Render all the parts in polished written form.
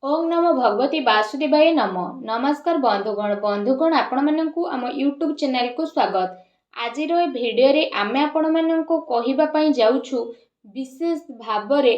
ओम नमो भगवती वासुदेवाय नमो। नमस्कार बंधुगण आपण मानकु आम यूट्यूब चैनल को स्वागत। आज भिडियो रे आमे आपण मानकु कहिबा पई जाउछु विशेष भाबरे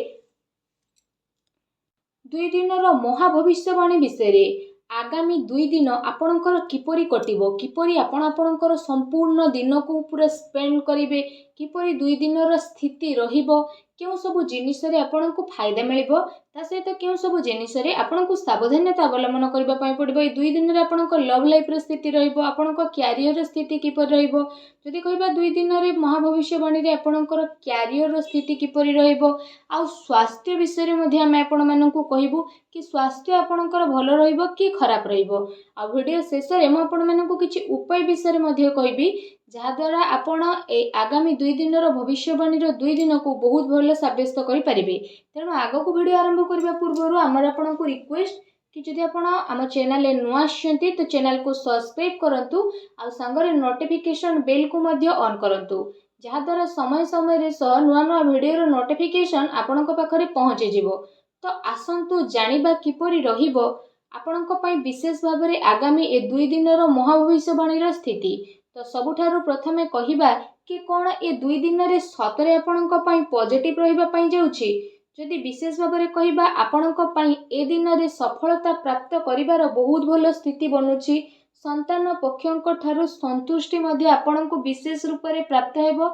2 दिन महाभविष्यवाणी विषय। आगामी 2 दिन आपणकर किपरि कटिबो, किपरि आपणकर संपूर्ण दिन को पूरा स्पेंड करिवे, किपरि 2 दिन स्थिति रहिबो, केउ सब जिनिस रे आपणको फायदा मिलिबो, ता सहित केउ सब जिनिस रे आपणको सावधानता अवलंबन करबा पई पड़िबो। ए 2 दिन रे आपणको लव लाइफ रे स्थिति रहिबो, आपणको कैरियर रे स्थिति किपरि रहिबो। जदि कहबा 2 दिन रे महाभविष्यवाणी रे आपणकर कैरियर रो स्थिति किपरि रहिबो, आ स्वास्थ्य विषय रे मध्ये हम आपण मानकु कहिबो कि स्वास्थ्य आपणकर भलो रहिबो कि खराब रहिबो। आ वीडियो शेष रे म आपण मानकु किछि उपाय विषय रे मध्ये कहिबी, जहा द्वारा आपण ए आगामी 2 दिन रो भविष्यवाणी रो 2 दिन को बहुत भलो साब्यस्त करि परिबे। तेणु आगो को वीडियो आरंभ करबा पूर्वरु हमर आपणकु रिक्वेस्ट कि जदि आपण आम चैनल रे नुआ आछंती तो चैनल को सब्सक्राइब करंतु, आ संगरे नोटिफिकेशन बेल को मध्ये ऑन करंतु, जहा द्वारा समय समय रे नुआ नुआ वीडियो रो नोटिफिकेशन आपणक पाखरे पहुंची जिवो। तो आसंतु जानिबा किपरि रहिबो आपणक पई विशेष भाबरे आगामी ए 2 दिन रो महाभविष्यवाणी रो स्थिति। तो सबुठारु प्रथमे कहिबा कि कोन ए 2 दिन रे सतरे आपणक पई पॉजिटिव रहिबा पई जाउछि। जदि विशेष भाबरे कहिबा आपणक पई ए दिन रे सफलता प्राप्त करिवार बहुत भलो स्थिति बनुछि। संतान पक्षंक ठारु संतुष्टि मध्ये आपणको विशेष रूप रे प्राप्त हेबो।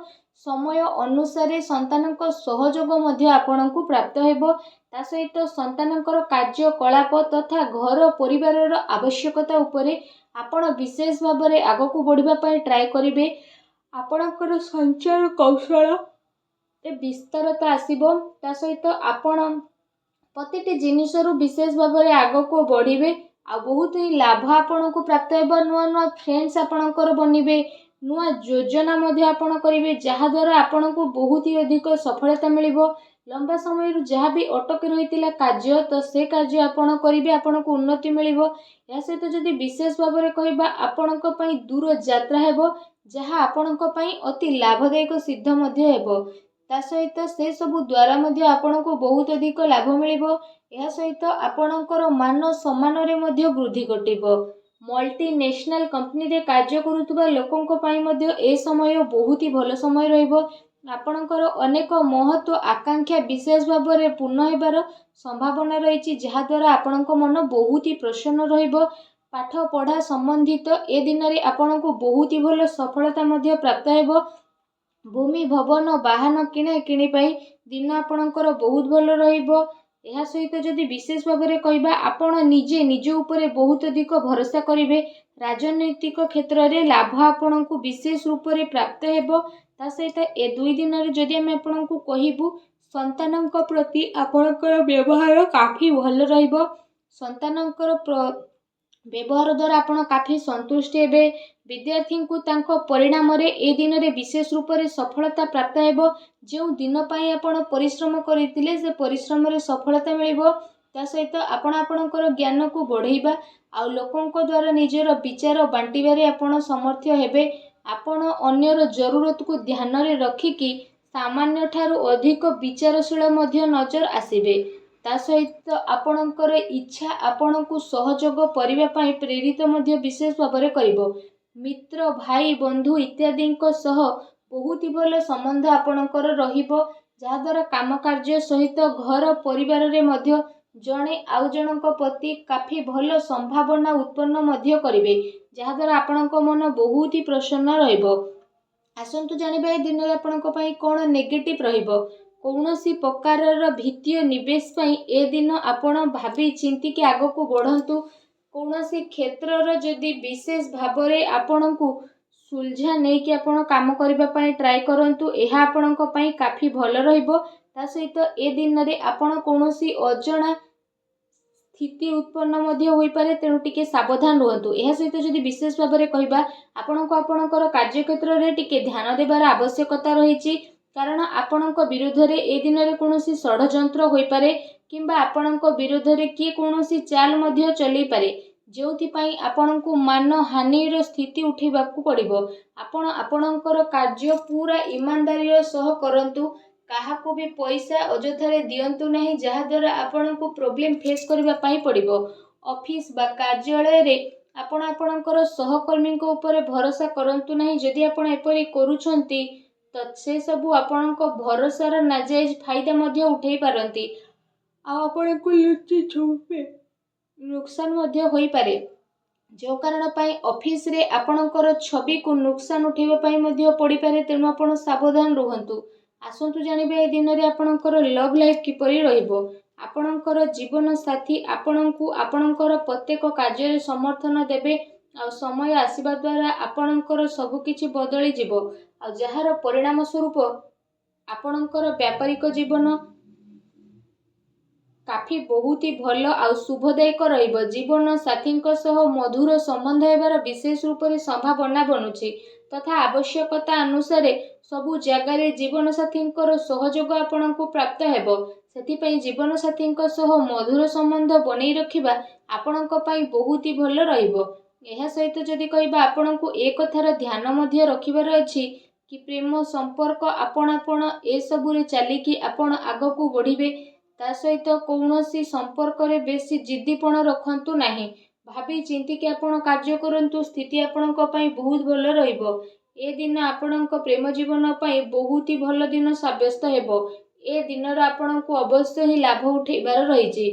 समय अनुसार संतानक सहयोग मध्ये आपणको प्राप्त हेबो। ता सहित संतानकर कार्यकलाप तथा घर परिवार आवश्यकता उपरे आपण विशेष भाबरे आगको बढ़िबा पई ट्राई करिवे। आपणकर संचार कौशल विस्तारता आसीबो। ता सहित आपण प्रतिटी जिनिसरु विशेष भाबरे आगको बढ़िबे। आ बहुत ही लाभ आपणको प्राप्त हेबो। नुआ नुआ फ्रेंड्स आपणकर बनिबे, नुआ योजना मध्ये आपण करिवे, जहा द्वारा आपणको बहुत ही अधिक सफलता मिलिबो। लंबा समय जहाँ भी अटक रही कार्य तो से कार्य आपण करिवे, आपणको उन्नति मिलिबो। या सहित जदि विशेष भाबरे कहिबा आपणक पई दूर यात्रा हेबो, जहाँ आपणक पई अति लाभदायक सिद्ध मध्ये हेबो। ता सहित से सबु द्वारा मध्ये आपणको बहुत अधिक लाभ मिलिबो। या सहित आपणकर मान सम्मान रे मध्ये वृद्धि घटिबो। मल्टीनेशनल कंपनी रे कार्य करुतबा लोकंक पई मध्ये ए समय बहुत ही भलो समय रहिबो। आपणकर अनेक महत्व आकांक्षा विशेष भाबरे पूर्ण हेबार संभावना रही, जहा द्वारा आपणक मन बहुत ही प्रसन्न रहिबो। पाठ पढ़ा संबंधित ए दिन रे आपणको बहुत ही भलो सफलता मध्ये प्राप्त हेबो। भूमि भवन वाहन किणे किणी पाई दिन आपणकर बहुत भलो रहिबो। एहा सहित जदि विशेष भाबरे कहिबा आपण निजे निज उपरे बहुत अधिक भरोसा करिवे। राजनैतिक क्षेत्र रे लाभ आपणको विशेष रूप रे प्राप्त हेबो। ता सहित ए 2 दिन रे जदि हम आपणको कहिबु संतानक प्रति आपणकर व्यवहार काफी भलो रहिबो। संतानकर व्यवहार द्वारा आपण काफी संतुष्ट हेबे। विद्यार्थी को तांको परिणाम रे ए दिन रे विशेष रूप रे सफलता प्राप्त हेबो। जो दिन पाई आपण परिश्रम करितिले से परिश्रम रे सफलता मिलिबो। ता सहित आपण आपणकर ज्ञान को बढ़ाइबा आ लोकंक द्वारा निजर विचार बांटिबारे आपण समर्थ हेबे। आपण अन्यर जरूरत को ध्यान रे रखिकी सामान्य ठारू अधिक विचारशील मध्ये नजर आसीबे। ता सहित आपणकर इच्छा आपणको सहयोग करिबा पई प्रेरित मध्ये विशेष भाबरे करिवो। मित्र भाई बंधु इत्यादि सह बहुत ही भलो संबंध आपणकर रहिबो, जहा द्वारा काम कार्य सहित घर परिवार रे मध्ये जणे आउ जनक प्रति काफी भलो संभावना उत्पन्न मध्ये करिवे, जहा द्वारा आपणक मन बहुत ही प्रसन्न रहिबो। आसंतु जानिबा ए दिन रे आपणक पई कोन नेगेटिव रहिबो। कौनसी प्रकार वित्तीय निवेश पई ए दिन आपण भाबी चिंती के आगो को बढ़ंतु। कौनसी क्षेत्र जदि विशेष भाबरे आपणको सुलझा नहीं कि आपण काम करबा पई ट्राई करंतु, एहा आपणक पई काफी भलो रहिबो। ता सहित ए दिन रे आपण कौनसी अजणा स्थिति उत्पन्न मध्ये होई पारे, तेणु टिके सावधान रहतु। एहा सहित जदि विशेष भाबरे कहिबा आपणको आपणकर कार्य क्षेत्र रे टिके ध्यान देबार आवश्यकता रहिछि, कारण आपणक विरुद्ध रे ए दिन रे कौनसी षडयंत्र होई पारे, किंबा आपणक विरुद्ध रे किए कौनसी चाल मध्ये चली पारे, जोथि पई आपणको मान हानि रो स्थिति उठेबाकू पड़िबो। आपण आपणकर कार्य पूरा ईमानदारी सह करंतु, କାହାକୁ ବି ପଇସା ଅଯଥାରେ ଦିଅନ୍ତୁ ନାହିଁ, ଯାହାଦ୍ୱାରା ଆପଣଙ୍କୁ ପ୍ରୋବ୍ଲେମ୍ ଫେସ୍ କରିବା ପାଇଁ ପଡ଼ିବ। ଅଫିସ୍ ବା କାର୍ଯ୍ୟାଳୟରେ ଆପଣ ଆପଣଙ୍କର ସହକର୍ମୀଙ୍କ ଉପରେ ଭରସା କରନ୍ତୁ ନାହିଁ। ଯଦି ଆପଣ ଏପରି କରୁଛନ୍ତି ତ ସେସବୁ ଆପଣଙ୍କ ଭରସାର ନାଜାଇଜ ଫାଇଦା ମଧ୍ୟ ଉଠାଇ ପାରନ୍ତି, ଆଉ ଆପଣଙ୍କୁ ଲୁଚି ଛୁପି ନୁକସାନ ମଧ୍ୟ ହୋଇପାରେ, ଯେଉଁ କାରଣ ପାଇଁ ଅଫିସରେ ଆପଣଙ୍କର ଛବିକୁ ନୁକସାନ ଉଠାଇବା ପାଇଁ ମଧ୍ୟ ପଡ଼ିପାରେ। ତେଣୁ ଆପଣ ସାବଧାନ ରୁହନ୍ତୁ। ଆସନ୍ତୁ ଜାଣିବା ଏ ଦିନରେ ଆପଣଙ୍କର ଲଭ୍ ଲାଇଫ୍ କିପରି ରହିବ। ଆପଣଙ୍କର ଜୀବନ ସାଥୀ ଆପଣଙ୍କୁ ଆପଣଙ୍କର ପ୍ରତ୍ୟେକ କାର୍ଯ୍ୟରେ ସମର୍ଥନ ଦେବେ, ଆଉ ସମୟ ଆସିବା ଦ୍ୱାରା ଆପଣଙ୍କର ସବୁକିଛି ବଦଳିଯିବ, ଆଉ ଯାହାର ପରିଣାମ ସ୍ୱରୂପ ଆପଣଙ୍କର ବ୍ୟାପାରିକ ଜୀବନ କାଫି ବହୁତ ଭଲ ଆଉ ଶୁଭଦାୟକ ରହିବ। ଜୀବନ ସାଥୀଙ୍କ ସହ ମଧୁର ସମ୍ବନ୍ଧ ହେବାର ବିଶେଷ ରୂପରେ ସମ୍ଭାବନା ବନୁଛି, ତଥା ଆବଶ୍ୟକତା ଅନୁସାରେ ସବୁ ଜାଗାରେ ଜୀବନସାଥୀଙ୍କର ସହଯୋଗ ଆପଣଙ୍କୁ ପ୍ରାପ୍ତ ହେବ। ସେଥିପାଇଁ ଜୀବନସାଥୀଙ୍କ ସହ ମଧୁର ସମ୍ବନ୍ଧ ବନେଇ ରଖିବା ଆପଣଙ୍କ ପାଇଁ ବହୁତ ଭଲ ରହିବ। ଏହା ସହିତ ଯଦି କହିବା, ଆପଣଙ୍କୁ ଏ କଥାର ଧ୍ୟାନ ମଧ୍ୟ ରଖିବାର ଅଛି କି ପ୍ରେମ ସମ୍ପର୍କ ଆପଣାପଣ ଏସବୁରେ ଚାଲିକି ଆପଣ ଆଗକୁ ବଢ଼ିବେ। ତା ସହିତ କୌଣସି ସମ୍ପର୍କରେ ବେଶୀ ଜିଦ୍ଦିପଣ ରଖନ୍ତୁ ନାହିଁ। ଭାବି ଚିନ୍ତିକି ଆପଣ କାର୍ଯ୍ୟ କରନ୍ତୁ। ସ୍ଥିତି ଆପଣଙ୍କ ପାଇଁ ବହୁତ ଭଲ ରହିବ। ଏ ଦିନ ଆପଣଙ୍କ ପ୍ରେମ ଜୀବନ ପାଇଁ ବହୁତ ଭଲ ଦିନ ସାବ୍ୟସ୍ତ ହେବ। ଏ ଦିନର ଆପଣଙ୍କୁ ଅବଶ୍ୟ ହିଁ ଲାଭ ଉଠାଇବାର ରହିଛି।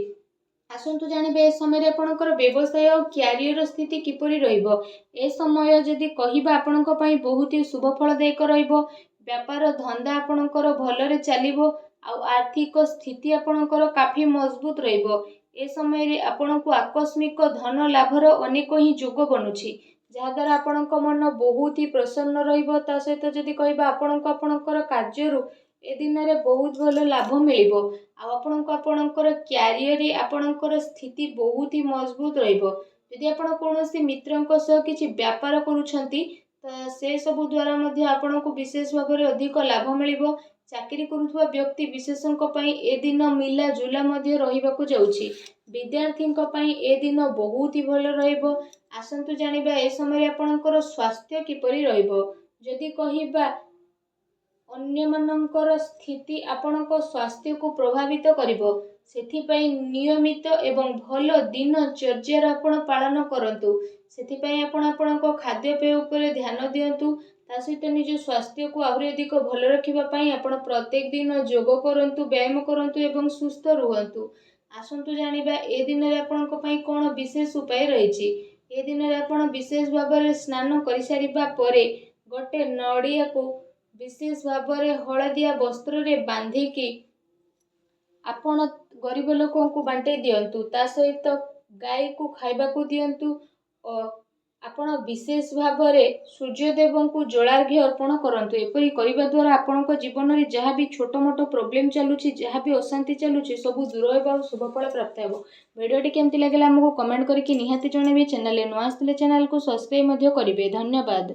ଆସନ୍ତୁ ଜାଣିବେ ଏ ସମୟରେ ଆପଣଙ୍କର ବ୍ୟବସାୟ ଓ କ୍ୟାରିୟର ସ୍ଥିତି କିପରି ରହିବ। ଏ ସମୟ ଯଦି କହିବା ଆପଣଙ୍କ ପାଇଁ ବହୁତ ଶୁଭଫଳଦାୟକ ରହିବ। ବ୍ୟାପାର ଧନ୍ଦା ଆପଣଙ୍କର ଭଲରେ ଚାଲିବ, ଆଉ ଆର୍ଥିକ ସ୍ଥିତି ଆପଣଙ୍କର କାଫି ମଜବୁତ ରହିବ। ଏ ସମୟରେ ଆପଣଙ୍କୁ ଆକସ୍ମିକ ଧନ ଲାଭର ଅନେକ ହିଁ ଯୋଗ ବନୁଛି, ଯାହାଦ୍ୱାରା ଆପଣଙ୍କ ମନ ବହୁତ ହି ପ୍ରସନ୍ନ ରହିବ। ତା ସହିତ ଯଦି କହିବା, ଆପଣଙ୍କୁ ଆପଣଙ୍କର କାର୍ଯ୍ୟରୁ ଏ ଦିନରେ ବହୁତ ଭଲ ଲାଭ ମିଳିବ, ଆଉ ଆପଣଙ୍କୁ ଆପଣଙ୍କର କ୍ୟାରିୟରରେ ଆପଣଙ୍କର ସ୍ଥିତି ବହୁତ ହି ମଜବୁତ ରହିବ। ଯଦି ଆପଣ କୌଣସି ମିତ୍ରଙ୍କ ସହ କିଛି ବ୍ୟାପାର କରୁଛନ୍ତି ତ ସେସବୁ ଦ୍ୱାରା ମଧ୍ୟ ଆପଣଙ୍କୁ ବିଶେଷ ଭାବରେ ଅଧିକ ଲାଭ ମିଳିବ। ଚାକିରି କରୁଥିବା ବ୍ୟକ୍ତି ବିଶେଷଙ୍କ ପାଇଁ ଏ ଦିନ ମିଲା ଜୁଲା ମଧ୍ୟ ରହିବାକୁ ଯାଉଛି। ବିଦ୍ୟାର୍ଥୀଙ୍କ ପାଇଁ ଏ ଦିନ ବହୁତ ହି ଭଲ ରହିବ। ଆସନ୍ତୁ ଜାଣିବା ଏ ସମୟରେ ଆପଣଙ୍କର ସ୍ୱାସ୍ଥ୍ୟ କିପରି ରହିବ। ଯଦି କହିବା, ଅନ୍ୟମାନଙ୍କର ସ୍ଥିତି ଆପଣଙ୍କ ସ୍ୱାସ୍ଥ୍ୟକୁ ପ୍ରଭାବିତ କରିବ। ସେଥିପାଇଁ ନିୟମିତ ଏବଂ ଭଲ ଦିନଚର୍ଯ୍ୟାର ଆପଣ ପାଳନ କରନ୍ତୁ। ସେଥିପାଇଁ ଆପଣ ଆପଣଙ୍କ ଖାଦ୍ୟପେୟ ଉପରେ ଧ୍ୟାନ ଦିଅନ୍ତୁ। ତା ସହିତ ନିଜ ସ୍ୱାସ୍ଥ୍ୟକୁ ଆହୁରି ଅଧିକ ଭଲ ରଖିବା ପାଇଁ ଆପଣ ପ୍ରତ୍ୟେକ ଦିନ ଯୋଗ କରନ୍ତୁ, ବ୍ୟାୟାମ କରନ୍ତୁ ଏବଂ ସୁସ୍ଥ ରୁହନ୍ତୁ। ଆସନ୍ତୁ ଜାଣିବା ଏ ଦିନରେ ଆପଣଙ୍କ ପାଇଁ କ'ଣ ବିଶେଷ ଉପାୟ ରହିଛି। ଏ ଦିନରେ ଆପଣ ବିଶେଷ ଭାବରେ ସ୍ନାନ କରିସାରିବା ପରେ ଗୋଟେ ନଡ଼ିଆକୁ ବିଶେଷ ଭାବରେ ହଳଦିଆ ବସ୍ତ୍ରରେ ବାନ୍ଧିକି ଆପଣ ଗରିବ ଲୋକଙ୍କୁ ବାଣ୍ଟି ଦିଅନ୍ତୁ। ତା ସହିତ ଗାଈକୁ ଖାଇବାକୁ ଦିଅନ୍ତୁ ଓ ଆପଣ ବିଶେଷ ଭାବରେ ସୂର୍ଯ୍ୟଦେବଙ୍କୁ ଜଳାର୍ଘ୍ୟ ଅର୍ପଣ କରନ୍ତୁ। ଏପରି କରିବା ଦ୍ୱାରା ଆପଣଙ୍କ ଜୀବନରେ ଯାହା ବି ଛୋଟ ମୋଟ ପ୍ରୋବ୍ଲେମ୍ ଚାଲୁଛି, ଯାହା ବି ଅଶାନ୍ତି ଚାଲୁଛି, ସବୁ ଦୂର ହେବ ଆଉ ଶୁଭଫଳ ପ୍ରାପ୍ତ ହେବ। ଭିଡ଼ିଓଟି କେମିତି ଲାଗିଲା ଆମକୁ କମେଣ୍ଟ କରିକି ନିହାତି ଜଣାଇବେ। ଚ୍ୟାନେଲରେ ନୂଆ ଆସିଥିଲେ ଚ୍ୟାନେଲକୁ ସବସ୍କ୍ରାଇବ୍ ମଧ୍ୟ କରିବେ। ଧନ୍ୟବାଦ।